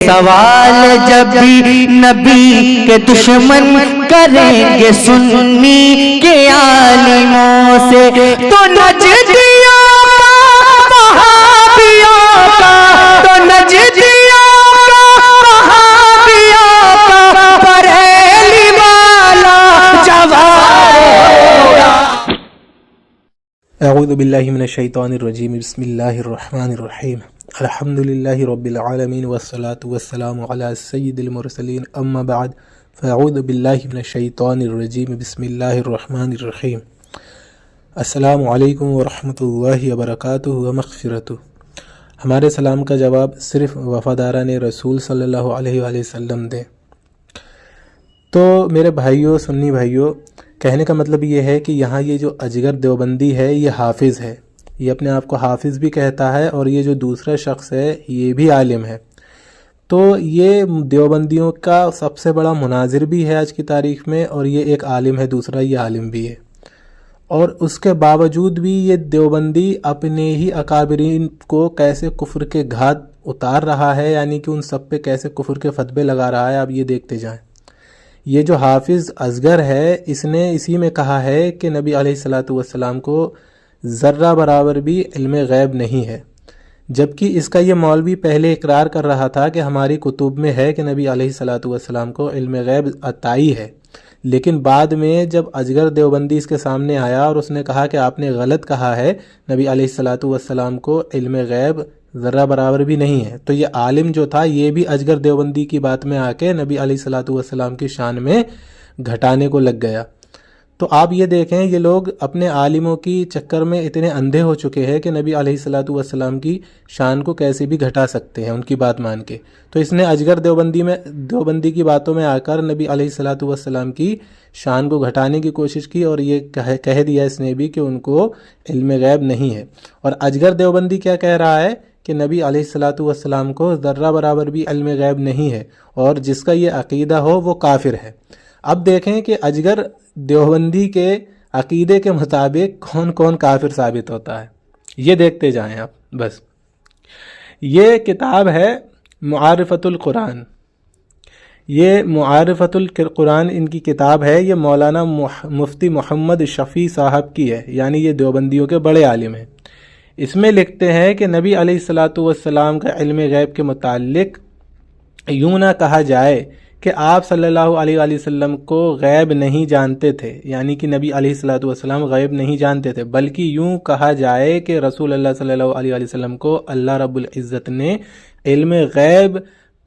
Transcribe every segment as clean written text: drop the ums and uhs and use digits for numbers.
سوال جب بھی نبی کے دشمن کریں گے سنی کے عالموں سے، تو نجدیوں کا وہابیوں کا، تو نجدیوں کا وہابیوں کا بریلی والا جواب ہوگا۔ اعوذ باللہ من الشیطان الرجیم، بسم اللہ الرحمن الرحیم، الحمدللہ رب العالمین والصلاة والسلام علی سید المرسلین، اما بعد فاعوذ باللہ من الشیطان الرجیم، بسم اللہ الرحمن الرحیم۔ السلام علیکم ورحمۃ اللہ وبرکاتہ ومغفرتہ۔ ہمارے سلام کا جواب صرف وفاداران رسول صلی اللہ علیہ وآلہ وسلم دیں۔ تو میرے بھائیوں، سنی بھائیوں، کہنے کا مطلب یہ ہے کہ یہاں یہ جو اجگر دیوبندی ہے یہ حافظ ہے، یہ اپنے آپ کو حافظ بھی کہتا ہے، اور یہ جو دوسرا شخص ہے یہ بھی عالم ہے۔ تو یہ دیوبندیوں کا سب سے بڑا مناظر بھی ہے آج کی تاریخ میں، اور یہ ایک عالم ہے، دوسرا یہ عالم بھی ہے۔ اور اس کے باوجود بھی یہ دیوبندی اپنے ہی اکابرین کو کیسے کفر کے گھات اتار رہا ہے، یعنی کہ ان سب پہ کیسے کفر کے فتوے لگا رہا ہے، آپ یہ دیکھتے جائیں۔ یہ جو حافظ اصغر ہے، اس نے اسی میں کہا ہے کہ نبی علیہ السلام کو ذرہ برابر بھی علم غیب نہیں ہے، جبکہ اس کا یہ مولوی پہلے اقرار کر رہا تھا کہ ہماری کتب میں ہے کہ نبی علیہ السلام کو علم غیب عطائی ہے۔ لیکن بعد میں جب اصغر دیوبندی اس کے سامنے آیا اور اس نے کہا کہ آپ نے غلط کہا ہے، نبی علیہ السلام کو علم غیب ذرہ برابر بھی نہیں ہے، تو یہ عالم جو تھا یہ بھی اصغر دیوبندی کی بات میں آ کے نبی علیہ السلام کی شان میں گھٹانے کو لگ گیا۔ تو آپ یہ دیکھیں، یہ لوگ اپنے عالموں کی چکر میں اتنے اندھے ہو چکے ہیں کہ نبی علیہ السلام کی شان کو کیسے بھی گھٹا سکتے ہیں ان کی بات مان کے۔ تو اس نے اصغر دیوبندی کی باتوں میں آ کر نبی علیہ السلام کی شان کو گھٹانے کی کوشش کی، اور یہ کہہ دیا اس نے بھی کہ ان کو علم غیب نہیں ہے۔ اور اصغر دیوبندی کیا کہہ رہا ہے کہ نبی علیہ السلام کو ذرہ برابر بھی علم غیب نہیں ہے، اور جس کا یہ عقیدہ ہو وہ کافر ہے۔ اب دیکھیں کہ اصغر دیوبندی کے عقیدے کے مطابق کون کون کافر ثابت ہوتا ہے، یہ دیکھتے جائیں آپ بس۔ یہ کتاب ہے معارفۃ القرآن، یہ معارفۃ القرآن ان کی کتاب ہے، یہ مولانا مفتی محمد شفیع صاحب کی ہے، یعنی یہ دیوبندیوں کے بڑے عالم ہیں۔ اس میں لکھتے ہیں کہ نبی علیہ السلام کا علم غیب کے متعلق یوں نہ کہا جائے کہ آپ صلی اللہ علیہ وآلہ وسلم کو غیب نہیں جانتے تھے، یعنی کہ نبی علیہ السلام غیب نہیں جانتے تھے، بلکہ یوں کہا جائے کہ رسول اللہ صلی اللہ علیہ وآلہ وسلم کو اللہ رب العزت نے علم غیب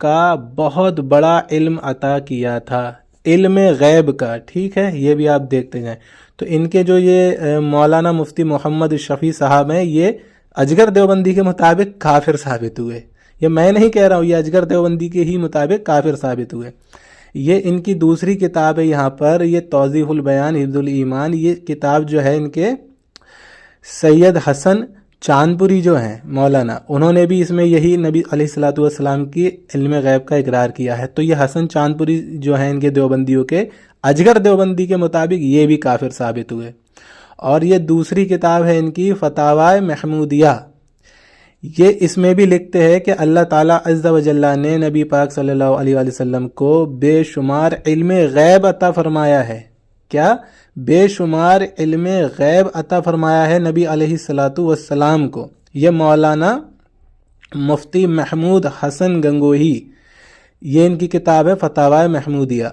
کا بہت بڑا علم عطا کیا تھا، علم غیب کا، ٹھیک ہے، یہ بھی آپ دیکھتے جائیں۔ تو ان کے جو یہ مولانا مفتی محمد شفیع صاحب ہیں، یہ اصغر دیوبندی کے مطابق کافر ثابت ہوئے۔ یہ میں نہیں کہہ رہا ہوں، یہ اصغر دیوبندی کے ہی مطابق کافر ثابت ہوئے۔ یہ ان کی دوسری کتاب ہے یہاں پر، یہ توضیح البیان حفظ الایمان، یہ کتاب جو ہے ان کے سید حسن چاندپوری جو ہیں مولانا، انہوں نے بھی اس میں یہی نبی علیہ السلام کی علم غیب کا اقرار کیا ہے۔ تو یہ حسن چاندپوری جو ہیں ان کے دیوبندیوں کے، اصغر دیوبندی کے مطابق یہ بھی کافر ثابت ہوئے۔ اور یہ دوسری کتاب ہے ان کی فتاوی محمودیہ، یہ اس میں بھی لکھتے ہیں کہ اللہ تعالیٰ عز و جل نے نبی پاک صلی اللہ علیہ وآلہ وسلم کو بے شمار علم غیب عطا فرمایا ہے۔ کیا؟ بے شمار علم غیب عطا فرمایا ہے نبی علیہ السلام کو۔ یہ مولانا مفتی محمود حسن گنگوہی، یہ ان کی کتاب ہے فتاوی محمودیہ۔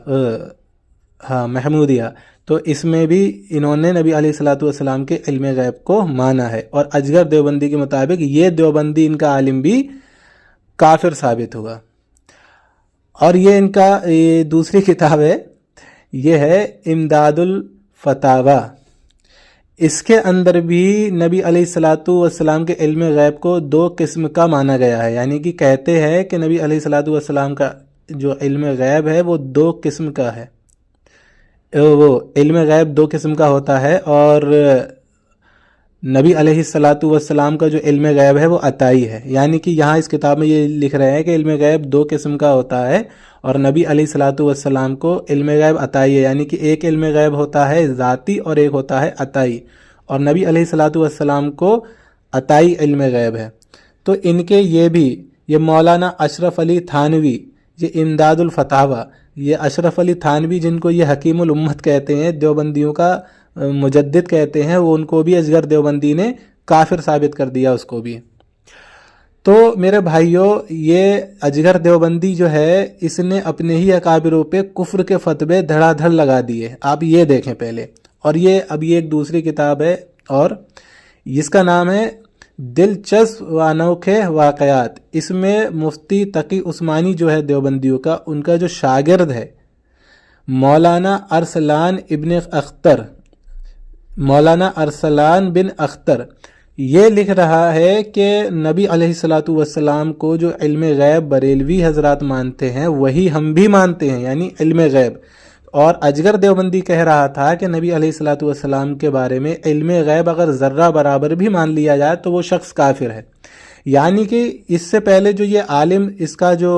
تو اس میں بھی انہوں نے نبی علیہ السلام کے علم غیب کو مانا ہے، اور اصغر دیوبندی کے مطابق یہ دیوبندی ان کا عالم بھی کافر ثابت ہوگا۔ اور یہ ان کا دوسری کتاب ہے، یہ ہے امداد الفتاوی۔ اس کے اندر بھی نبی علیہ السلام کے علم غیب کو دو قسم کا مانا گیا ہے، یعنی کہ کہتے ہیں کہ نبی علیہ السلام کا جو علم غیب ہے وہ دو قسم کا ہے، وہ علم غیب دو قسم کا ہوتا ہے، اور نبی علیہ السلام کا جو علم غیب ہے وہ عطائی ہے۔ یعنی کہ یہاں اس کتاب میں یہ لکھ رہے ہیں کہ علم غیب دو قسم کا ہوتا ہے، اور نبی علیہ السلام کو علم غیب عطائی ہے، یعنی کہ ایک علم غیب ہوتا ہے ذاتی اور ایک ہوتا ہے عطائی، اور نبی علیہ السلام کو عطائی علم غیب ہے۔ تو ان کے یہ بھی یہ مولانا اشرف علی تھانوی، یہ امداد الفتاوی، یہ اشرف علی تھانوی جن کو یہ حکیم الامت کہتے ہیں، دیوبندیوں کا مجدد کہتے ہیں، وہ ان کو بھی اصغر دیوبندی نے کافر ثابت کر دیا اس کو بھی۔ تو میرے بھائیوں، یہ اصغر دیوبندی جو ہے اس نے اپنے ہی اکابروں پہ کفر کے فتوے دھڑا دھڑ لگا دیے۔ آپ یہ دیکھیں پہلے، اور یہ اب یہ ایک دوسری کتاب ہے اور اس کا نام ہے دلچسپ و انوکھے واقعات۔ اس میں مفتی تقی عثمانی جو ہے دیوبندیوں کا، ان کا جو شاگرد ہے مولانا ارسلان بن اختر، یہ لکھ رہا ہے کہ نبی علیہ الصلاۃ والسلام کو جو علم غیب بریلوی حضرات مانتے ہیں وہی ہم بھی مانتے ہیں، یعنی علم غیب۔ اور اصغر دیوبندی کہہ رہا تھا کہ نبی علیہ الصلاۃ والسلام کے بارے میں علم غیب اگر ذرہ برابر بھی مان لیا جائے تو وہ شخص کافر ہے۔ یعنی کہ اس سے پہلے جو یہ عالم اس کا جو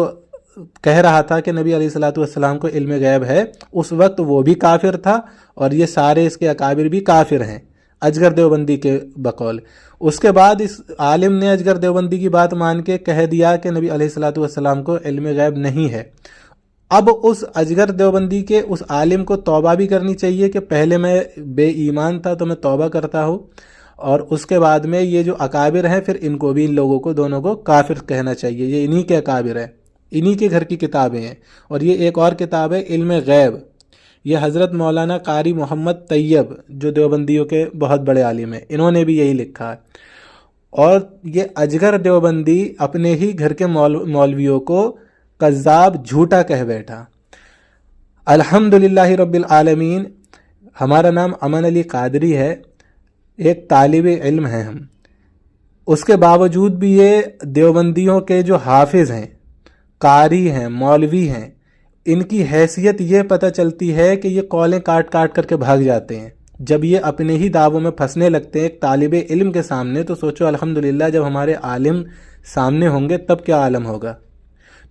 کہہ رہا تھا کہ نبی علیہ الصلاۃ والسلام کو علم غیب ہے، اس وقت وہ بھی کافر تھا اور یہ سارے اس کے اکابر بھی کافر ہیں اصغر دیوبندی کے بقول۔ اس کے بعد اس عالم نے اصغر دیوبندی کی بات مان کے کہہ دیا کہ نبی علیہ الصلاۃ والسلام کو علم غیب نہیں ہے۔ اب اس اصغر دیوبندی کے اس عالم کو توبہ بھی کرنی چاہیے کہ پہلے میں بے ایمان تھا تو میں توبہ کرتا ہوں، اور اس کے بعد میں یہ جو اکابر ہیں پھر ان کو بھی، ان لوگوں کو دونوں کو کافر کہنا چاہیے۔ یہ انہی کے اکابر ہیں، انہی کے گھر کی کتابیں ہیں۔ اور یہ ایک اور کتاب ہے علم غیب، یہ حضرت مولانا قاری محمد طیب جو دیوبندیوں کے بہت بڑے عالم ہیں، انہوں نے بھی یہی لکھا ہے۔ اور یہ اصغر دیوبندی اپنے ہی گھر کے مولویوں کو کذاب جھوٹا کہہ بیٹھا۔ الحمدللہ رب العالمین، ہمارا نام امن علی قادری ہے، ایک طالب علم ہیں ہم، اس کے باوجود بھی یہ دیوبندیوں کے جو حافظ ہیں، قاری ہیں، مولوی ہیں، ان کی حیثیت یہ پتہ چلتی ہے کہ یہ قولیں کاٹ کاٹ کر کے بھاگ جاتے ہیں۔ جب یہ اپنے ہی دعووں میں پھنسنے لگتے ہیں ایک طالب علم کے سامنے، تو سوچو الحمدللہ جب ہمارے عالم سامنے ہوں گے تب کیا عالم ہوگا۔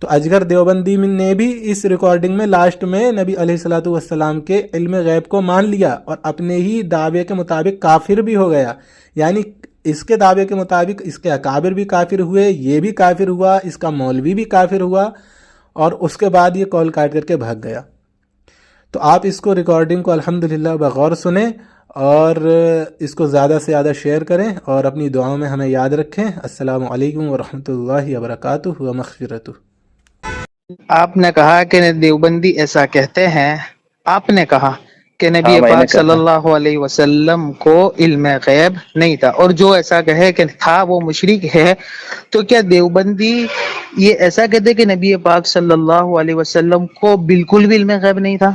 تو اصغر دیوبندی نے بھی اس ریکارڈنگ میں لاسٹ میں نبی علیہ الصلاۃ والسلام کے علم غیب کو مان لیا اور اپنے ہی دعوے کے مطابق کافر بھی ہو گیا۔ یعنی اس کے دعوے کے مطابق اس کے اکابر بھی کافر ہوئے، یہ بھی کافر ہوا، اس کا مولوی بھی کافر ہوا، اور اس کے بعد یہ کال کاٹ کر کے بھاگ گیا۔ تو آپ اس کو ریکارڈنگ کو الحمدللہ بغور سنیں اور اس کو زیادہ سے زیادہ شیئر کریں اور اپنی دعاؤں میں ہمیں یاد رکھیں۔ السلام علیکم ورحمۃ اللہ وبرکاتہ ومغفرتہ۔ آپ نے کہا کہ دیوبندی ایسا کہتے ہیں، آپ نے کہا کہ نبی پاک صلی اللہ علیہ وسلم کو علم غیب نہیں تھا، اور جو ایسا کہے کہ تھا وہ مشرک ہے۔ تو کیا دیوبندی یہ ایسا کہتے کہ نبی پاک صلی اللہ علیہ وسلم کو بالکل بھی علم غیب نہیں تھا؟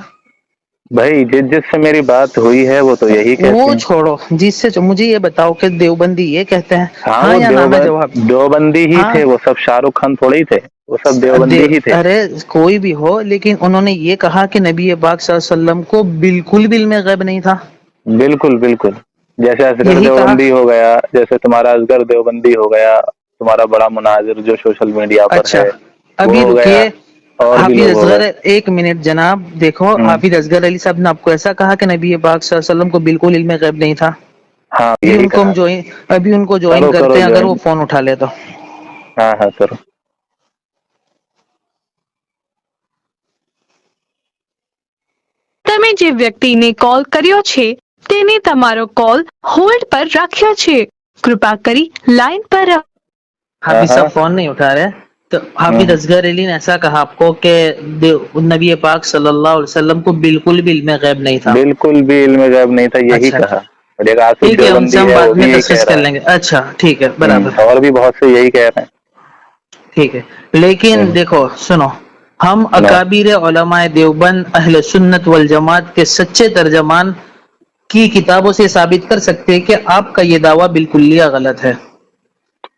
بھائی جس سے میری بات ہوئی ہے وہ تو یہی کہتے ہیں۔ وہ چھوڑو، جس سے مجھے یہ بتاؤ کہ دیوبندی یہ کہتے ہیں؟ ہاں یا نہ میں جواب دیوبندی ہی تھے، وہ سب شاہ رخ خان تھوڑے ہی تھے، وہ سب دیوبندی ہی تھے۔ ارے کوئی بھی ہو، لیکن انہوں نے یہ کہا کہ نبی پاک صلی اللہ علیہ وسلم کو بالکل بھی علم غیب نہیں تھا۔ بالکل بالکل، جیسے اصغر دیوبندی ہو گیا، جیسے تمہارا اصغر دیوبندی ہو گیا، تمہارا بڑا مناظر جو سوشل میڈیا پر ہے، ابھی رکیے حافظ اصغر، ایک منٹ جناب، دیکھو حافظ اصغر علی صاحب نے آپ کو ایسا کہا کہ نبی پاک صلی اللہ علیہ وسلم کو بالکل علم غیب نہیں تھا؟ ہاں، ابھی ان کو جوائن کرتے ہیں، اگر وہ فون اٹھا لے تو۔ ہاں ہاں کرو۔ તમે જે વ્યક્તિને કોલ કર્યો છે તેને તમારો કોલ હોલ્ડ પર રાખ્યો છે, કૃપા કરી લાઈન પર حافظ صاحب فون نہیں اٹھا رہے، تو حافظ اصغر علی نے ایسا کہا آپ کو کہ نبی پاک صلی اللہ علیہ وسلم کو بالکل بھی علم غیب نہیں تھا؟ بالکل بھی علم غیب نہیں تھا، یہی کہا۔ ٹھیک ہے، ان سے ہم بعد میں ڈسکس کر لیں گے۔ اچھا ٹھیک ہے، برابر، اور بھی بہت سے یہی کہہ رہے ہیں۔ ٹھیک ہے، لیکن دیکھو سنو، ہم اکابر علماء دیوبند اہل سنت والجماعت کے سچے ترجمان کی کتابوں سے ثابت کر سکتے ہیں کہ آپ کا یہ دعویٰ بالکلیہ غلط ہے۔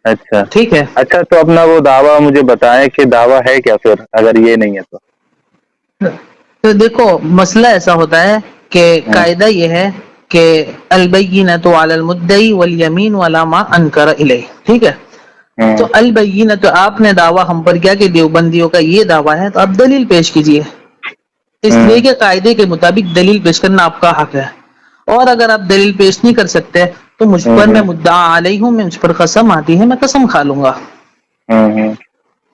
اچھا ٹھیک ہے، اچھا، تو اپنا وہ دعویٰ مجھے بتائیں کہ دعویٰ ہے کیا پھر، اگر یہ نہیں ہے تو دیکھو مسئلہ ایسا ہوتا ہے کہ قاعدہ یہ ہے کہ البینۃ علی المدعی والیمین علی ما انکر الیہ، ٹھیک ہے؟ تو البینہ، تو آپ نے دعویٰ ہم پر کیا کہ دیوبندیوں کا یہ دعویٰ ہے، تو آپ دلیل پیش کیجئے، اس لیے کہ قاعدے کے مطابق دلیل پیش کرنا آپ کا حق ہے، اور اگر آپ دلیل پیش نہیں کر سکتے تو مجھ پر، میں مدعا علیہ ہوں، میں مجھ پر قسم آتی ہے، میں قسم کھا لوں گا۔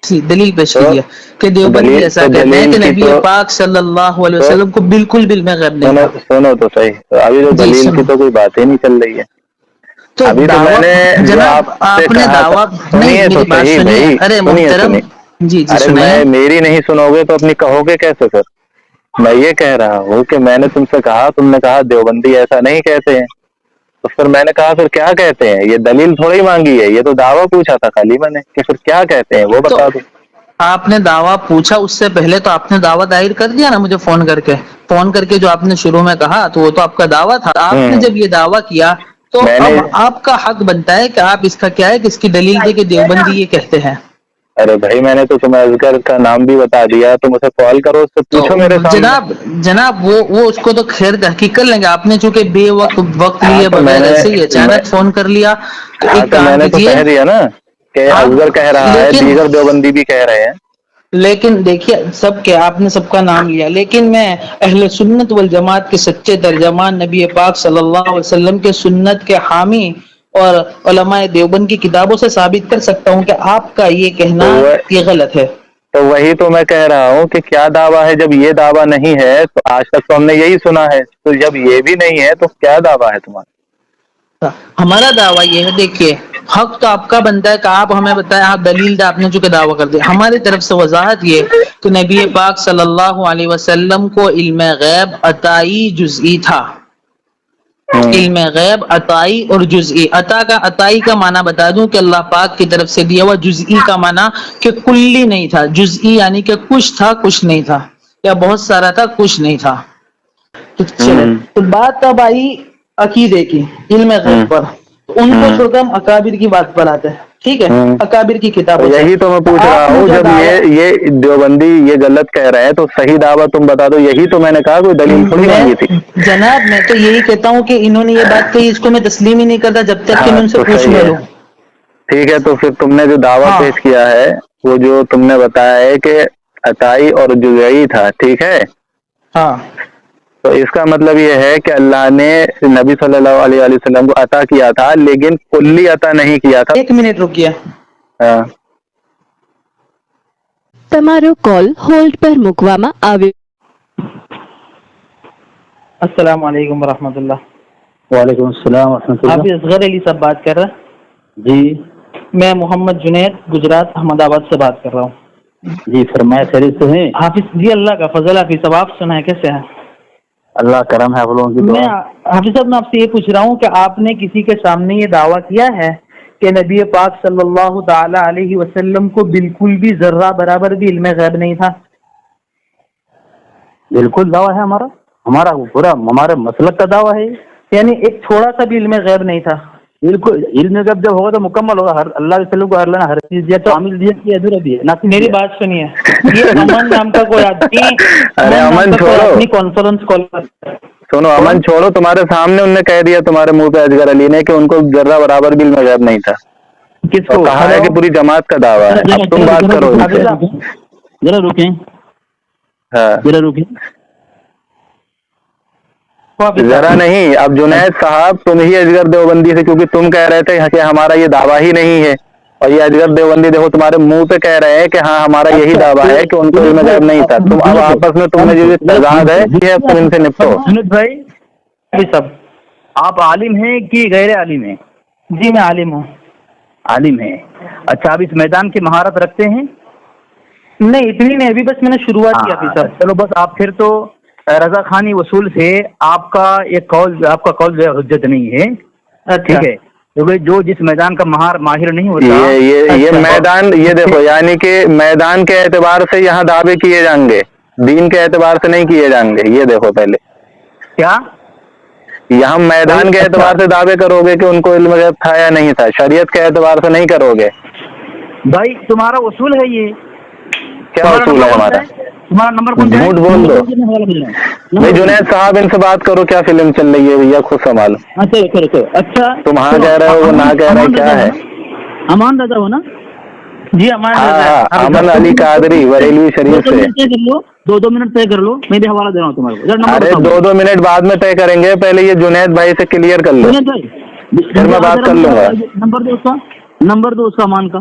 دلیل پیش کیجیے کہ دیوبندی ایسا کہتے ہیں کہ نبی پاک صلی اللہ علیہ وسلم کو بالکل بھی علم غیب نہیں تھا. سنو تو صحیح, ابھی تو دلیل کی تو کوئی بات ہی نہیں چل رہی ہے. تو ابھی تو میں نے جناب آپ نے دعویٰ نہیں, میری بات سنیے. ارے محترم جی ارے میری نہیں سنو گے تو اپنی کہو گے کیسے پھر؟ میں یہ کہہ رہا ہوں کہ میں نے تم سے کہا, تم نے کہا دیوبندی ایسا نہیں کہتے ہیں, تو پھر میں نے کہا پھر کیا کہتے ہیں؟ یہ دلیل تھوڑی مانگی ہے, یہ تو دعویٰ پوچھا تھا خالی میں نے کہ پھر کیا کہتے ہیں وہ بتا دو. آپ نے دعویٰ پوچھا, اس سے پہلے تو آپ نے دعویٰ دائر کر دیا نا مجھے فون کر کے جو آپ نے شروع میں کہا تو وہ تو آپ کا دعویٰ تھا. آپ نے جب یہ دعویٰ کیا تو اب آپ کا حق بنتا ہے کہ آپ اس کا کیا ہے کہ اس کی دلیل دے کہ دیوبندی یہ کہتے ہیں. ارے بھائی میں نے تو تمہیں اصغر کا نام بھی بتا دیا, تم اسے کال کرو, اس سے پوچھو میرے سامنے. جناب وہ اس کو تو خیر تحقیق کر لیں گے. آپ نے چونکہ بے وقت لیے بغیر ایسے ہی اچانک فون کر لیا تو ایک کام میں نے تو کہہ دیا نا کہ اصغر کہہ رہا ہے, دیگر دیوبندی بھی کہہ رہے ہیں. لیکن دیکھیے سب کے آپ نے سب کا نام لیا, لیکن میں اہل سنت والجماعت کے سچے ترجمان نبی پاک صلی اللہ علیہ وسلم کے سنت کے حامی اور علماء دیوبند کی کتابوں سے ثابت کر سکتا ہوں کہ آپ کا یہ کہنا یہ غلط ہے. تو وہی تو میں کہہ رہا ہوں کہ کیا دعویٰ ہے. جب یہ دعویٰ نہیں ہے تو آج تک تو ہم نے یہی سنا ہے, تو جب یہ بھی نہیں ہے تو کیا دعویٰ ہے تمہارا؟ ہمارا دعویٰ یہ ہے, دیکھیے حق تو آپ کا بنتا ہے کہ آپ ہمیں بتائیں, آپ دلیل دیں. آپ نے چونکہ دعویٰ کر دیا, ہماری طرف سے وضاحت یہ کہ نبی پاک صلی اللہ علیہ وسلم کو علم غیب عطائی جزئی تھا. علم غیب عطائی اور جزئی. عطائی کا معنی بتا دوں کہ اللہ پاک کی طرف سے دیا ہوا, جزئی کا معنی کہ کلی نہیں تھا. جزئی یعنی کہ کچھ تھا کچھ نہیں تھا, یا بہت سارا تھا کچھ نہیں تھا. تو بات اب آئی عقیدے کی, علم غیب پر. ان کو چھوڑ کر ہم اکابر کی بات پر آتے ہیں, ٹھیک ہے, اکابر کی کتاب. یہی تو میں پوچھ رہا ہوں, جب یہ دیوبندی یہ غلط کہہ رہے ہیں تو صحیح دعویٰ تم بتا دو. یہی تو میں نے کہا, کوئی دلیل تھوڑی مانگی تھی. جناب میں تو یہی کہتا ہوں کہ انہوں نے یہ بات کہی, اس کو میں تسلیم ہی نہیں کرتا جب تک کہ میں ان سے پوچھ لے لوں. ٹھیک ہے, تو پھر تم نے جو دعویٰ پیش کیا ہے وہ جو تم نے بتایا ہے کہ عطائی اور جزئی تھا, ٹھیک ہے, ہاں, تو اس کا مطلب یہ ہے کہ اللہ نے نبی صلی اللہ علیہ وسلم کو عطا کیا تھا لیکن کلی عطا نہیں کیا تھا. ایک منٹ رکیے. ہاں, તમારો કોલ હોલ્ડ પર મૂકવામાં આવ્યો. السلام علیکم ورحمۃ اللہ. وعلیکم السلام ورحمۃ اللہ. آپ اصغر علی صاحب بات کر رہے ہیں؟ جی میں محمد جنید گجرات احمد آباد سے بات کر رہا ہوں. جی فرمائے, خیریت سے ہیں؟ حافظ جی, اللہ کا فضل. حافظ صاحب آپ سنائیں کیسے ہیں؟ اللہ کرم ہے آپ لوگوں کی. میں حافظ صاحب میں آپ سے یہ پوچھ رہا ہوں کہ آپ نے کسی کے سامنے یہ دعویٰ کیا ہے کہ نبی پاک صلی اللہ تعالی علیہ وسلم کو بالکل بھی ذرہ برابر بھی علم غیب نہیں تھا؟ بالکل دعویٰ ہے ہمارا پورا ہمارے مسلک کا دعویٰ ہے. یعنی ایک تھوڑا سا بھی علم غیب نہیں تھا؟ بالکل. علم غیب جب ہوگا تو مکمل ہوگا. اللہ کے وسلم کو ہر چیز دیا, تو عامل دیا کہ ادھورا بھی ہے. میری بات سنیے, یہ امن نام کا کوئی آدمی, ارے امن چھوڑو, اپنی کانفرنس کال پر سنو, امن چھوڑو, تمہارے سامنے انہوں نے کہہ دیا تمہارے منہ پہ اصغر علی نے کہ ان کو ذرہ برابر بھی علم غیب نہیں تھا. کس کو کہا ہے کہ پوری جماعت کا دعویٰ ہے. اب تم بات کرو. ذرا رکیں, ذرا رکیں, ذرا نہیں. اب جنید صاحب تم ہی اصغر دیوبندی سے, کیونکہ تم کہہ رہے تھے کہ ہمارا یہ دعویٰ ہی نہیں ہے, اور یہ اصغر دیوبندی دیکھو تمہارے منہ پہ کہہ رہے ہیں کہ ہاں ہمارا یہی دعویٰ ہے کہ ان کو علم غیب نہیں تھا. تم اب آپس میں تم میں جو تضاد ہے یہ تم ان سے نپٹو. جنید بھائی صاحب, آپ عالم ہیں کہ غیر عالم ہیں؟ جی میں عالم ہوں. عالم ہیں, اچھا. آپ اس میدان کی مہارت رکھتے ہیں؟ نہیں اتنی نہیں, ابھی بس میں نے شروعات کی. چلو بس, آپ پھر تو رضا خانی وصول سے آپ کا قول جو حجت نہیں ہے, ٹھیک ہے, کیونکہ جو جس میدان کا ماہر نہیں ہوتا یہ میدان, یہ دیکھو, یعنی کہ میدان کے اعتبار سے یہاں دعوے کیے جائیں گے, دین کے اعتبار سے نہیں کیے جائیں گے. یہ دیکھو پہلے کیا یہاں میدان کے اعتبار سے دعوے کرو گے کہ ان کو علم غیب تھا یا نہیں تھا, شریعت کے اعتبار سے نہیں کرو گے. بھائی تمہارا اصول ہے یہ, کیا اصول ہے ہمارا؟ تمہارا نمبر کون سا ہے؟ جھوٹ بول دو. بھائی جنید صاحب ان سے بات کرو, کیا فلم چل رہی ہے بھیا, خود سنبھالو. اچھا تم ہاں کہہ رہے ہو, وہ نہ کہہ رہے, کیا ہے؟ امان رضا ہو نا؟ جی امن علی قادری بریلوی شریف سے. 2 منٹ طے کر لو, میں بھی حوالہ دے رہا ہوں تمہارے کو. ارے 2 منٹ بعد میں طے کریں گے, پہلے یہ جنید بھائی سے کلیئر کر لو, پھر میں بات کر لوں گا. نمبر دو اس کا, امان کا.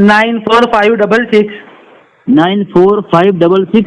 94566 94566।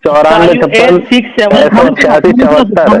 94 56 86 74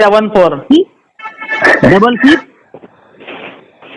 5674 66।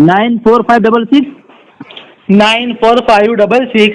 94566। 94566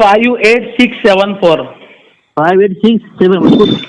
58674 58674।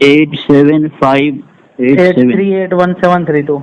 8758381732।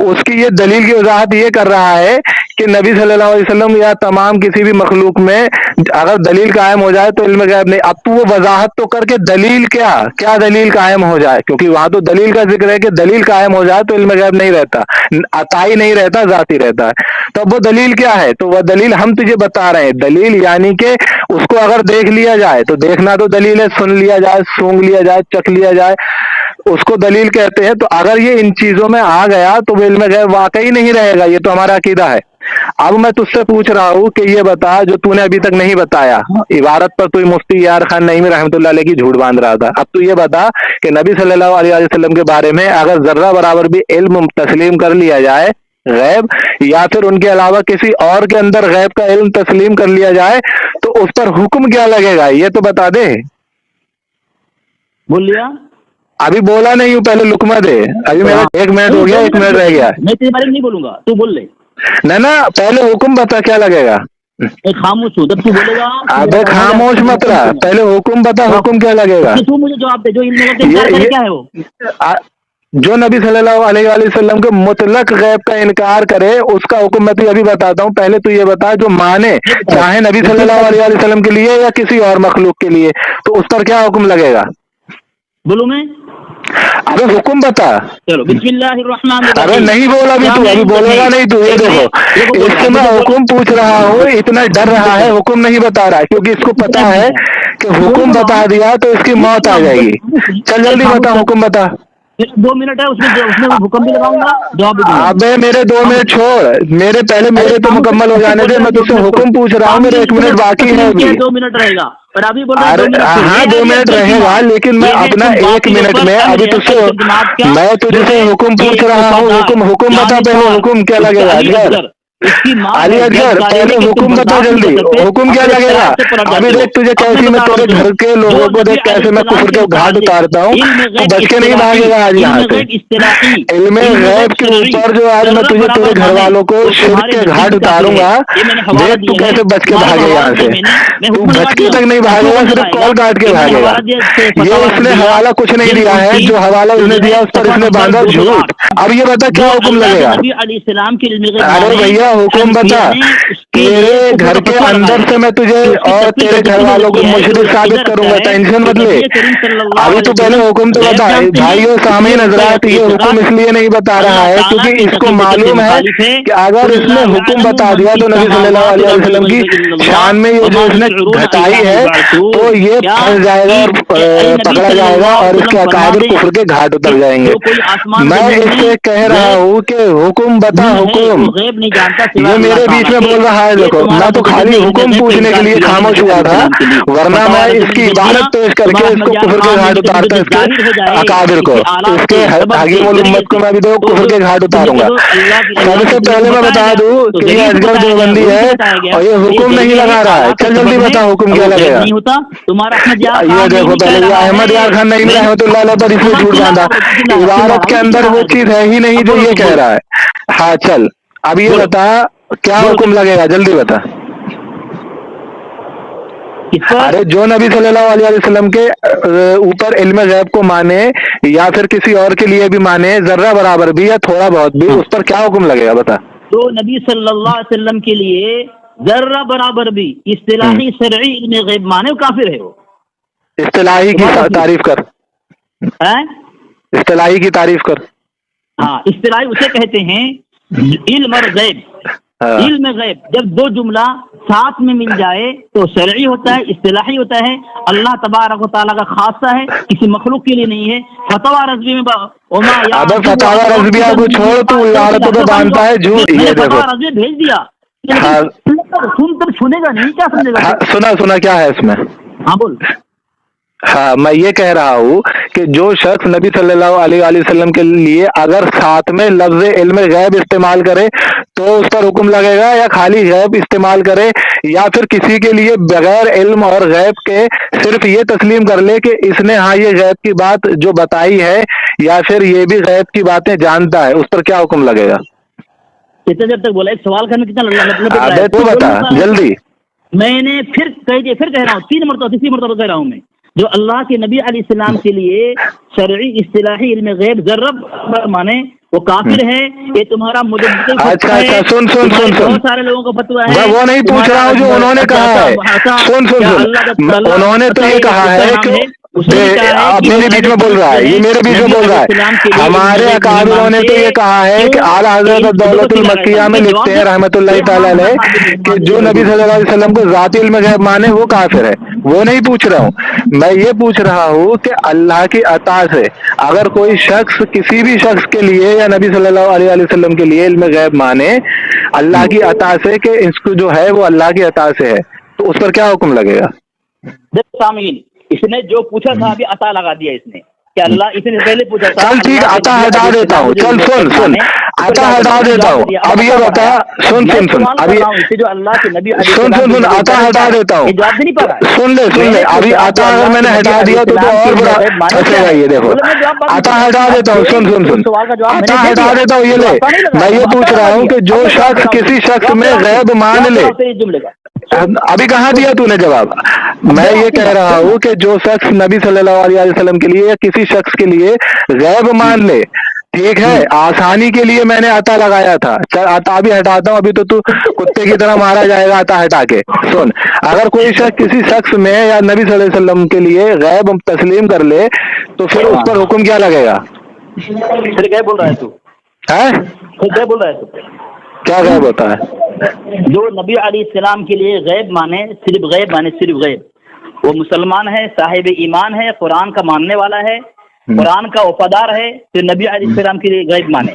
اس کی یہ دلیل کی وضاحت یہ کر رہا ہے کہ نبی صلی اللہ علیہ وسلم یا تمام کسی بھی مخلوق میں اگر دلیل قائم ہو جائے تو علم غیب نہیں. اب تو وہ وضاحت تو کر کے دلیل کیا دلیل قائم ہو جائے، کیونکہ وہاں تو دلیل کا ذکر ہے کہ دلیل قائم ہو جائے تو علم غیب نہیں رہتا، عطائی نہیں رہتا، ذاتی رہتا ہے. تو اب وہ دلیل کیا ہے؟ تو وہ دلیل ہم تجھے بتا رہے ہیں. دلیل یعنی کہ اس کو اگر دیکھ لیا جائے تو دیکھنا تو دلیل ہے، سن لیا جائے، سونگ لیا جائے، چکھ لیا جائے، اس کو دلیل کہتے ہیں. تو اگر یہ ان چیزوں میں آ گیا تو وہ علم غیب واقعی نہیں رہے گا. یہ تو ہمارا عقیدہ ہے. اب میں تجھ سے پوچھ رہا ہوں کہ یہ بتا جو تو نے ابھی تک نہیں بتایا، عبارت پر تو مفتی یار خان نعیمی رحمۃ اللہ علیہ کی جھوٹ باندھ رہا تھا. اب تو یہ بتا کہ نبی صلی اللہ علیہ وسلم کے بارے میں اگر ذرہ برابر بھی علم تسلیم کر لیا جائے غیب، یا پھر ان کے علاوہ کسی اور کے اندر غیب کا علم تسلیم کر لیا جائے تو اس پر حکم کیا لگے گا؟ یہ تو بتا دے. بول لیا ابھی بولا نہیں ہوں، پہلے لکمہ دے. ابھی میرا 1 منٹ ہو گیا، 1 منٹ رہ گیا. میں تیرے بارے میں نہیں بولوں گا، تو بول لے. نہ پہلے حکم بتا کیا لگے گا. میں خاموش ہوں، جب تو بولے گا. ابے خاموش مت رہا، پہلے حکم بتا، حکم کیا لگے گا. تو مجھے جواب دے، جو علم غیب کا انکار کرے کیا ہے وہ؟ جو نبی صلی اللہ علیہ وآلہ وسلم کے مطلق غیب کا انکار کرے اس کا حکم میں تو ابھی بتاتا ہوں. پہلے تو یہ بتا جو مانے، چاہے نبی صلی اللہ علیہ وآلہ وسلم کے لیے یا کسی اور مخلوق کے لیے، تو اس پر کیا حکم لگے گا؟ بولوں میں؟ ابے حکم بتا. چلو بسم اللہ الرحمن ابے الرحیم. نہیں بولا ابھی بولے گا نہیں تو. یہ دیکھو اس سے میں حکم پوچھ رہا ہوں، اتنا ڈر رہا ہے، حکم نہیں بتا رہا کیونکہ اس کو پتا ہے کہ حکم بتا دیا تو اس کی موت آ جائے گی. چل جلدی بتا، حکم بتا. 2 منٹ ہے، اس میں حکم بھی لگاؤں گا، جواب بھی دوں گا. ابے میرے 2 منٹ چھوڑ، میرے تو مکمل ہو جانے دے. میں تجھ سے حکم پوچھ رہا ہوں، میرے 1 منٹ باقی ہے ابھی. 2 منٹ رہے گا، پر ابھی بول رہا ہاں 2 منٹ رہے گا، لیکن میں اپنا 1 منٹ میں ابھی تجھ سے میں تجھ سے حکم پوچھ رہا ہوں. حکم بتا پہلے، حکم کیا لگے گا؟ علی اصغر پہلے حکم بتا جلدی، حکم کیا لگے گا؟ ابھی دیکھ تجھے کیسی میں تیرے گھر کے لوگوں کو دیکھ کیسے میں کفر کے گھاٹ اتارتا ہوں، تو بچ کے نہیں بھاگے گا آج یہاں سے. علم غیب کے اوپر جو آج میں تجھے تیرے گھر والوں کو شرک کے گھاٹ اتاروں گا، دیکھ تو کیسے بچ کے بھاگے یہاں سے. تو بچ کے تک نہیں بھاگے گا، صرف کال کاٹ کے بھاگے گا. یہ اس نے حوالہ کچھ نہیں دیا ہے، جو حوالہ اس نے دیا اس پر اس نے باندھا جھوٹ. اب یہ بتا کیا حکم لگے گا؟ ارے بھیا حکم بتا. تیرے گھر کے اندر سے میں تجھے اور تیرے گھر والوں کو مشرک ثابت کروں گا، ٹینشن مت لے. ابھی تو پہلے حکم تو بتا. بھائیو سامعین حضرات، یہ حکم اس لیے نہیں بتا رہا ہے کیونکہ اس کو معلوم ہے کہ اگر اس نے حکم بتا دیا تو نبی صلی اللہ علیہ وسلم کی شان میں یہ جو اس نے گھٹائی ہے تو یہ پھنس جائے گا اور پکڑا جائے گا اور اس کے عقائد کفر کے گھاٹ اتر جائیں گے. میں اس سے کہہ رہا ہوں کہ حکم بتا، حکم. یہ میرے بیچ میں بول رہا ہے. دیکھو میں تو خالی حکم پوچھنے کے لیے خاموش ہوا تھا، ورنہ میں اس کی عبادت پیش کر کے اس کو کفر کے گھاٹ اتارتا، اس کے اکابر کو، اس کے حکیم الامت کو میں بھی دیکھو کفر کے گھاٹ اتاروں گا. سب سے پہلے میں بتا دوں کہ یہ اصغر دیوبندی ہے اور یہ حکم نہیں لگا رہا ہے. چل جلدی بتا حکم کیا لگے گا. یہ دیکھو پہلے یہ احمد یار خان نعیمی رحمۃ اللہ علیہ پر اس نے جھوٹ باندھا. عبادت کے اندر وہ چیز ہے ہی نہیں جو یہ کہہ رہا ہے. ہاں چل اب یہ بتا کیا حکم لگے گا، جلدی بتا. ارے جو نبی صلی اللہ علیہ وسلم کے اوپر علم غیب کو مانے یا پھر کسی اور کے لیے بھی مانے، ذرہ برابر بھی یا تھوڑا بہت بھی، اس پر کیا حکم لگے گا بتا. جو نبی صلی اللہ علیہ وسلم کے لیے ذرہ برابر بھی اصطلاحی شرعی علم غیب مانے، وہ کافر ہے. وہ اصطلاحی کی تعریف کر، اصطلاحی کی تعریف کر. ہاں اصطلاحی اسے کہتے ہیں علم اور غیب. علم غیب جب 2 جملہ ساتھ میں مل جائے تو شرعی ہوتا ہے، اصطلاحی ہوتا ہے. اللہ تبارک و تعالیٰ کا خاصہ ہے، کسی مخلوق کے لیے نہیں ہے. فتویٰ رضوی میں فتاوی رضویہ کو چھوڑ، تو عبادتوں پہ باندھتا ہے جھوٹ. یہ دیکھو فتویٰ رضوی بھیج دیا، سن تب سنے گا نہیں، کیا سمجھے گا؟ سنا کیا ہے اس میں. ہاں بول. ہاں میں یہ کہہ رہا ہوں کہ جو شخص نبی صلی اللہ علیہ وآلہ وسلم کے لیے اگر ساتھ میں لفظ علم غیب استعمال کرے تو اس پر حکم لگے گا، یا خالی غیب استعمال کرے یا پھر کسی کے لیے بغیر علم اور غیب کے صرف یہ تسلیم کر لے کہ اس نے ہاں یہ غیب کی بات جو بتائی ہے یا پھر یہ بھی غیب کی باتیں جانتا ہے، اس پر کیا حکم لگے گا. کتنے دیر تک بولا؟ ایک سوال کرنے کتنا تو بتا جلدی. میں نے پھر کہہ رہا ہوں، 3 مرتبہ تیسری مرتبہ کہہ رہا ہوں میں، جو اللہ کے نبی علیہ السلام کے لیے شرعی اصطلاحی علم غیب ذرہ مانے وہ کافر ہے، یہ تمہارا مجدد اچھا سن بہت سارے لوگوں کا فتویٰ ہے. میں وہ نہیں پوچھ رہا ہوں جو انہوں نے کہا ہے. سن انہوں نے تو یہ کہا ہے کہ آپ میرے بیچ میں بول رہا ہے، یہ میرے بیچ میں بول رہا ہے. ہمارے اکابروں نے تو یہ کہا ہے کہ اعلیٰ حضرت دولت المکیہ میں لکھتے ہیں رحمۃ اللہ تعالی علیہ کہ جو نبی صلی اللہ علیہ وسلم کو ذاتی علم غیب مانے وہ کافر ہے. وہ نہیں پوچھ رہا ہوں، میں یہ پوچھ رہا ہوں کہ اللہ کی عطا سے اگر کوئی شخص کسی بھی شخص کے لیے یا نبی صلی اللہ علیہ وسلم کے لیے علم غیب مانے اللہ کی عطا سے کہ اس کو جو ہے وہ اللہ کی عطا سے ہے، تو اس پر کیا حکم لگے گا؟ سامعین، اس نے جو پوچھا تھا ابھی عطا لگا دیا اس نے کہ اللہ اس نے پہلے پوچھا تھا. چل ٹھیک، عطا ہٹا دیتا ہوں. چل سن عطا ہٹا دیتا ہوں. اب یہ بتا، سن ابھی جو اللہ کے نبی سن عطا ہٹا دیتا ہوں. جواب نہیں پا رہا. سن لے ابھی عطا اگر میں نے ہٹا دیا تو اور برا پھنسے گا. یہ دیکھو عطا ہٹا دیتا ہوں. سن عطا ہٹا دیتا ہوں. یہ لے، میں یہ پوچھ رہا ہوں کہ جو شخص کسی شخص میں غیب مان لے، ابھی کہاں دیا تو نے جواب؟ میں یہ کہہ رہا ہوں کہ جو شخص نبی صلی اللہ علیہ وسلم کے لیے یا کسی شخص کے لیے غیب مان لے، ٹھیک ہے، آسانی کے لیے میں نے عطا لگایا تھا. عطا بھی ہٹاتا ہوں، ابھی تو کتے کی طرح مارا جائے گا عطا ہٹا کے. سن، اگر کوئی شخص کسی شخص میں یا نبی صلی اللہ علیہ وسلم کے لیے غیب تسلیم کر لے تو پھر اس پر حکم کیا لگے گا؟ پھر کیا بول رہا ہے تو؟ کیا بول رہا ہے تو؟ کیا غیب ہوتا ہے؟ جو نبی علیہ السلام کے لیے غیب مانے، صرف غیب، وہ مسلمان ہے، صاحب ایمان ہے، قرآن کا ماننے والا ہے، قرآن کا وفادار ہے، پھر نبی علیہ السلام کے لیے غیب مانے.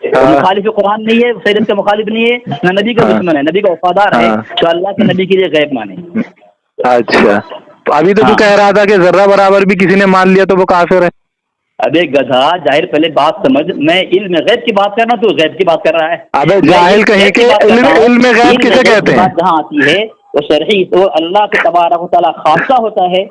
مخالف قرآن نہیں ہے، سیرت کا مخالف نہیں ہے، نہ نبی کا دشمن ہے، نبی کا وفادار ہے، تو اللہ کے نبی کے لیے غیب مانے. اچھا، ابھی تو کہہ رہا تھا کہ ذرہ برابر بھی کسی نے مان لیا تو وہ کافر ہے. ابے گدھا، ظاہر پہلے بات سمجھ، میں علم غیب کی بات کر رہا ہوں، تو غیب کی بات کر رہا ہے. ابے جاہل کہیں کہ علم غیب کسے کہتے ہیں؟ جہاں آتی ہے وہ شرعی، تو اللہ کے تبارک و تعالیٰ خاصہ ہوتا ہے.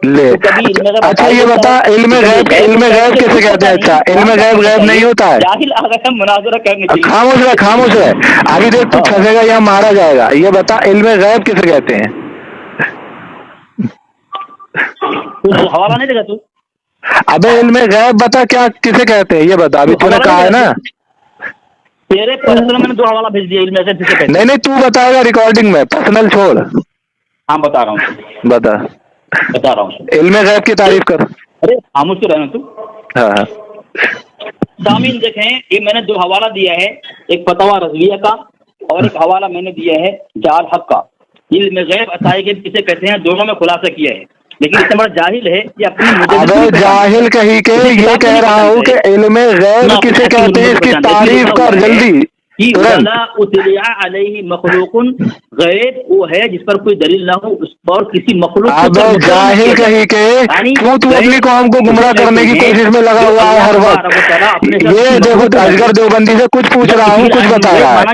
اچھا یہ بتا، علم غیب کسے کہتے ہیں؟ اچھا علم غیب نہیں ہوتا ہے. جاہل آ گیا مناظرہ کرنے کے لیے. خاموش رہ ابھی دیکھ تو پھنسے گا یا مارا جائے گا. یہ بتا علم غیب کسے کہتے ہیں؟ حوالہ نہیں دے گا تو؟ ابے علم غیب بتا کیا کسے کہتے ہیں، یہ بتا. ابھی تو نے کہا ہے نا، تیرے پرسنل میں نے 2 حوالہ بھیج دیا علم غیب کسے کہتے ہیں. نہیں تو بتائے گا ریکارڈنگ میں، پرسنل چھوڑ. ہاں بتا رہا ہوں، بتا رہا ہوں. علم غیب کی تعریف کر. ارے خاموش تو رہنا تو. ہاں سامعین دیکھیں، یہ میں نے 2 حوالہ دیا ہے، ایک فتویٰ رضویہ کا اور ایک حوالہ میں نے دیا ہے جعل حق کا. علم غیب عطائے غیب کسے کہتے ہیں، دونوں میں خلاصہ کیا ہے. لیکن اس سے بڑا جاہل ہے کہ اپنی جاہل کہیں کہ یہ کہہ رہا ہوں کہ علم غیب کسے کہتے ہیں، اس کی تعریف کر جلدی. علیہ مخلوق، غیب وہ ہے جس پر کوئی دلیل نہ ہو، اس پر کسی مخلوق. جاہل کہیں کہ تو اپنی قوم کو گمراہ کرنے کی کوشش میں لگا ہوا ہے ہر وقت. یہ دیکھو اصغر دیوبندی سے کچھ پوچھ رہا ہوں، کچھ بتا رہا ہے.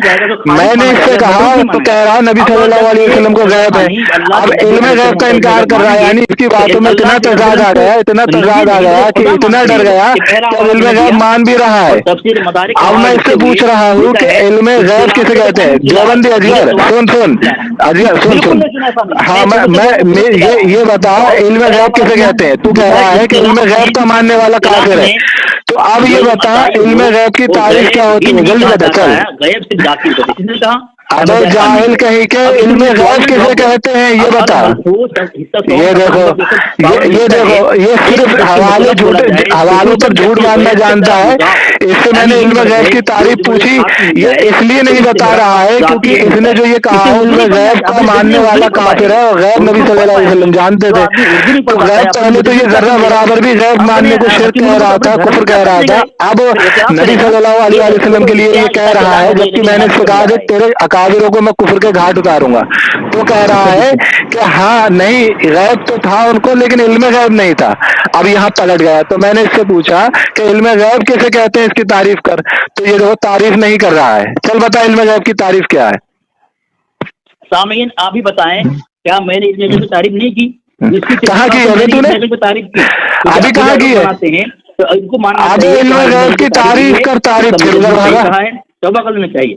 میں نے اس سے کہا تو کہہ رہا نبی صلی اللہ علیہ وسلم کو غیب ہے. اب علم غیب کا انکار کر رہا ہے، یعنی اس کی باتوں میں اتنا تضاد آ گیا کہ اتنا ڈر گیا کہ علم غیب مان بھی رہا ہے. اب میں اس سے پوچھ رہا ہوں کہ علم غیب کسے کہتے ہیں. دیوبندی اجگر سن ہاں میں یہ بتا علم غیب کسے کہتے ہیں. تو کہہ رہا ہے کہ علم غیب کا ماننے والا کافر ہے، تو اب یہ بتا علم غیب کی تعریف کیا ہوتی ہے، جلدی بتا. چل غیب سے ذاتی ہوتی ہے. ابے جاہل کہیں کہ علم غیب کسے کہتے ہیں یہ بتا. یہ دیکھو یہ صرف حوالوں پر جھوٹ باندھنا جانتا ہے. اس سے میں نے علم غیب کی تعریف پوچھی، یہ اس لیے نہیں بتا رہا ہے کیونکہ اس نے جو یہ کہا علم غیب کا ماننے والا کافر ہے، اور غیب نبی صلی اللہ علیہ وسلم جانتے تھے. تو غیب پہلے تو یہ ذرہ برابر بھی غیب ماننے کو شرک کہہ رہا تھا، کفر کہہ رہا تھا. اب نبی صلی اللہ علیہ وسلم کے لیے یہ کہہ رہا ہے، جبکہ میں نے اس کو کہا کہ تیرے اکابروں کو میں کفر کے گھاٹ اتاروں گا. تو کہہ رہا ہے کہ ہاں نہیں غیب تو تھا ان کو لیکن علم غیب نہیں تھا. اب یہاں پلٹ گیا. تو میں نے اس سے پوچھا کہ علم غیب کیسے کہتے ہیں، اس کی تعریف کر. تو یہ وہ تعریف نہیں کر رہا ہے. چل بتا علم غیب کی تعریف کیا ہے. سامعین آپ ہی بتائیں، کیا میں نے علم غیب کی تعریف نہیں کی؟ کہاں کی ہے تو نے تعریف کی؟ ابھی کہاں کی ہے؟ ان کو ماننا ابھی علم غیب کی تعریف کر. تعریف توبہ کرنا چاہیے.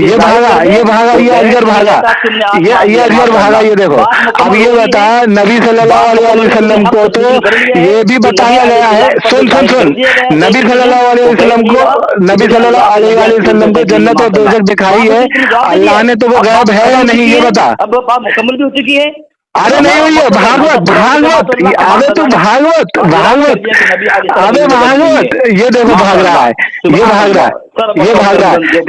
یہ بھاگا یہ اجگر بھاگا یہ اجگر بھاگا. یہ دیکھو اب یہ بتا نبی صلی اللہ علیہ وسلم کو تو یہ بھی بتایا گیا ہے. سن نبی صلی اللہ علیہ وسلم کو جنت اور دوزخ دکھائی ہے اللہ نے, تو وہ غیب ہے یا نہیں یہ بتا. اب آپ مکمل بھی ہو چکی ہے. ارے نہیں ہوئی ہے بھاگوت ابے تو بھاگوت ابے بھاگوت. یہ دیکھو بھاگ رہا ہے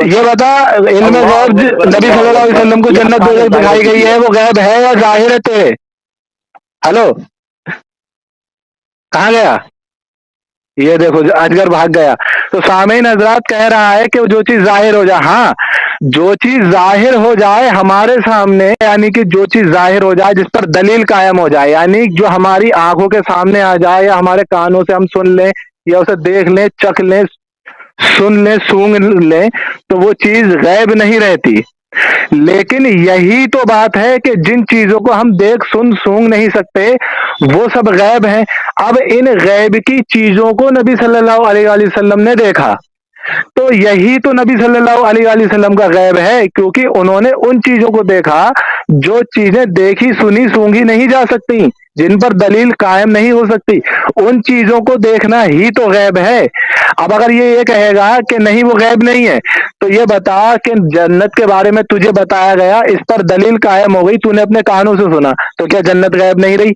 یہ بتا علم غیب نبی صلی اللہ علیہ وسلم کو جنت دوزخ دکھائی گئی ہے وہ غیب ہے یا ظاہر ہے تیرے؟ ہلو کہاں گیا؟ یہ دیکھو اجگر بھاگ گیا. تو سامعین حضرات کہہ رہا ہے کہ جو چیز ظاہر ہو جائے, ہاں جو چیز ظاہر ہو جائے ہمارے سامنے, یعنی کہ جو چیز ظاہر ہو جائے جس پر دلیل قائم ہو جائے, یعنی جو ہماری آنکھوں کے سامنے آ جائے یا ہمارے کانوں سے ہم سن لیں یا اسے دیکھ لیں, چکھ لیں, سن لیں, سونگ لیں, تو وہ چیز غیب نہیں رہتی. لیکن یہی تو بات ہے کہ جن چیزوں کو ہم دیکھ سن سونگ نہیں سکتے وہ سب غیب ہیں. اب ان غیب کی چیزوں کو نبی صلی اللہ علیہ وآلہ وسلم نے دیکھا, تو یہی تو نبی صلی اللہ علیہ وآلہ وسلم کا غیب ہے, کیونکہ انہوں نے ان چیزوں کو دیکھا جو چیزیں دیکھی سنی سونگی نہیں جا سکتی, جن پر دلیل قائم نہیں ہو سکتی, ان چیزوں کو دیکھنا ہی تو غیب ہے. اب اگر یہ کہے گا کہ نہیں وہ غیب نہیں ہے, تو یہ بتا کہ جنت کے بارے میں تجھے بتایا گیا, اس پر دلیل قائم ہو گئی, تو نے اپنے کانوں سے سنا, تو کیا جنت غیب نہیں رہی؟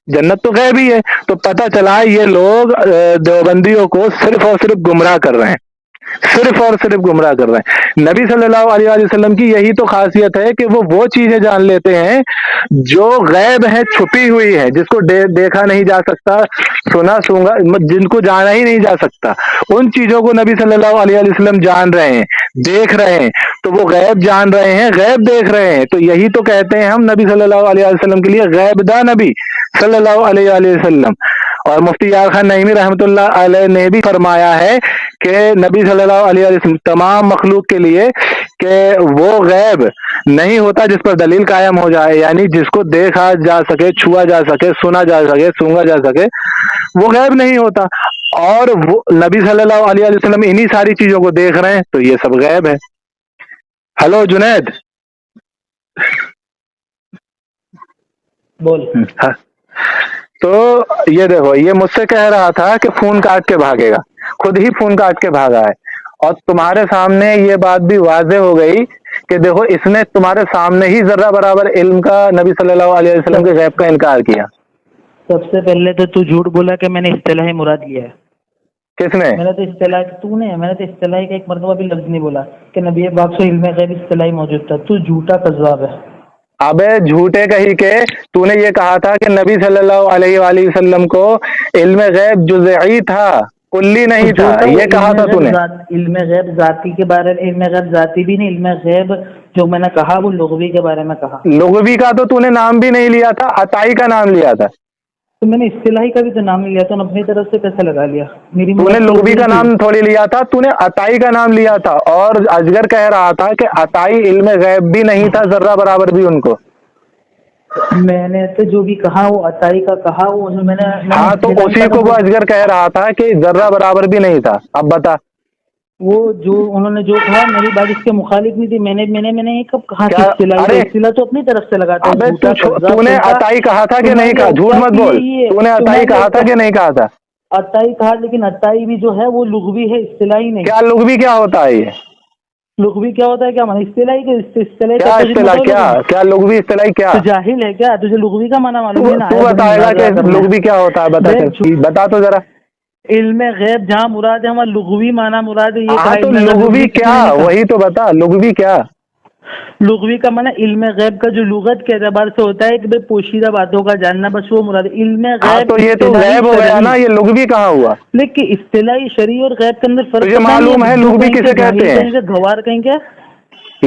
جنت تو غیب ہی ہے. تو پتہ چلا یہ لوگ دیوبندیوں کو صرف اور صرف گمراہ کر رہے ہیں, صرف اور صرف گمراہ کر رہے ہیں. نبی صلی اللہ علیہ وآلہ وسلم کی یہی تو خاصیت ہے کہ وہ چیزیں جان لیتے ہیں جو غیب ہے, چھپی ہوئی ہے, جس کو دیکھا نہیں جا سکتا, سنا سونگا, جن کو جانا ہی نہیں جا سکتا, ان چیزوں کو نبی صلی اللہ علیہ وآلہ وسلم جان رہے ہیں, دیکھ رہے ہیں. تو وہ غیب جان رہے ہیں, غیب دیکھ رہے ہیں, تو یہی تو کہتے ہیں ہم نبی صلی اللہ علیہ وسلم کے لیے غیب دا نبی صلی اللہ علیہ وآلہ وسلم. اور مفتی یار خان نعیمی رحمۃ اللہ علیہ نے بھی فرمایا ہے کہ نبی صلی اللہ علیہ وسلم تمام مخلوق کے لیے کہ وہ غیب نہیں ہوتا جس پر دلیل قائم ہو جائے, یعنی جس کو دیکھا جا سکے, چھوا جا سکے, سنا جا سکے, سونگا جا سکے, وہ غیب نہیں ہوتا. اور وہ نبی صلی اللہ علیہ وسلم انہی ساری چیزوں کو دیکھ رہے ہیں, تو یہ سب غیب ہے. ہلو جنید بول. تو یہ دیکھو یہ مجھ سے کہہ رہا تھا کہ فون کاٹ کے بھاگے گا, خود ہی فون کاٹ کے بھاگا ہے. اور تمہارے سامنے یہ بات بھی واضح ہو گئی کہ دیکھو اس نے تمہارے سامنے ہی ذرہ برابر علم کا نبی صلی اللہ علیہ وسلم کے غیب کا انکار کیا. سب سے پہلے تو جھوٹ بولا کہ میں نے اصطلاحی مراد لیا ہے. کس نے؟ میں نے تو اصطلاحی کا ایک مرتبہ بھی لفظ نہیں بولا کہ نبی پاک سے علم غیب اصطلاحی موجود تھا. تو جھوٹا کذاب ہے. ابے جھوٹے کہیں کہ تو نے یہ کہا تھا کہ نبی صلی اللہ علیہ وآلہ وسلم کو علم غیب جزئی تھا, کلی نہیں تھا, یہ کہا تھا تو نے. علم غیب ذاتی کے بارے میں, علم غیب ذاتی بھی نہیں, علم غیب جو میں نے کہا وہ لغوی کے بارے میں کہا. لغوی کا تو نے نام بھی نہیں لیا تھا, عطائی کا نام لیا تھا. تو میں نے اصطلاحی کا بھی تو نام لیا تھا, اپنی طرف سے کیسے لگا لیا؟ تو نے لغوی کا نام تھوڑی لیا تھا, تو نے عطائی کا نام لیا تھا. اور اجگر کہہ رہا تھا کہ عطائی علم غیب بھی نہیں تھا ذرہ برابر بھی ان کو. میں نے تو جو بھی کہا وہ عطائی کا کہا, وہ میں نے ہاں تو اسی کو وہ اجگر کہہ رہا تھا کہ ذرہ برابر بھی نہیں تھا. اب بتا وہ جو انہوں نے جو کہا میری بات اس کے مخالف نہیں تھی. میں نے کب کہا کہ اصطلاح تو اپنی طرف سے لگاتا ہے. تو نے عطائی کہا تھا کہ نہیں کہا؟ جھوٹ مت بول. تو نے عطائی کہا تھا کہ نہیں کہا تھا؟ عطائی کہا, لیکن عطائی بھی جو ہے وہ لغوی ہے, اصطلاحی نہیں. کیا لغوی کیا ہوتا ہے؟ یہ لغوی کیا ہوتا ہے؟ کیا مانا اصطلاحی کے اصطلاح کیا لغوی اصطلاحی کیا جاہل ہے کیا؟ تجھے لغوی کا مانا معلوم ہے نا؟ تو بتائے گا کہ لغوی کیا ہوتا ہے, بتا تو ذرا. علم غیب جہاں مراد ہے وہاں لغوی مانا مراد ہے. یہ تو لغوی کیا, وہی تو بتا لغوی کیا. لغوی کا مانا علم غیب کا جو لغت کے اعتبار سے ہوتا ہے کہ پوشیدہ باتوں کا جاننا, بس وہ مراد ہے. علم غیب تو یہ تو غیب ہو گیا نا, یہ لغوی کہاں ہوا؟ لیکن اصطلاحی شرعی اور غیب کے اندر فرق یہ معلوم ہے لغوی کسے کہتے ہیں؟ گوار کہیں کیا.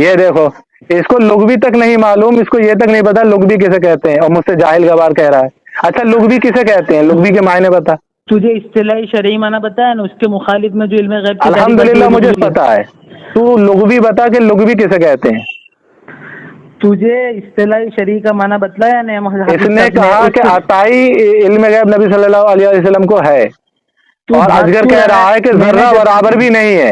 یہ دیکھو اس کو لغوی تک نہیں معلوم, اس کو یہ تک نہیں پتا لغوی کسے کہتے ہیں, اور مجھ سے جاہل گوار کہہ رہا ہے. اچھا لغوی کسے کہتے ہیں؟ لغوی کے معنی بتا. تجھے اصطلاحی شرعی معنی بتایا نا, اس کے مخالف میں جو علم غیب. الحمدللہ مجھے پتا ہے, تو لغوی بتا کہ لغوی کسے کہتے ہیں. تجھے اصطلاحی شرعی کا معنی بتلایا نہیں. اس نے کہا کہ عطائی علم غیب نبی صلی اللہ علیہ وسلم کو ہے, اور اجگر کہہ رہا ہے کہ ذرہ برابر بھی نہیں ہے.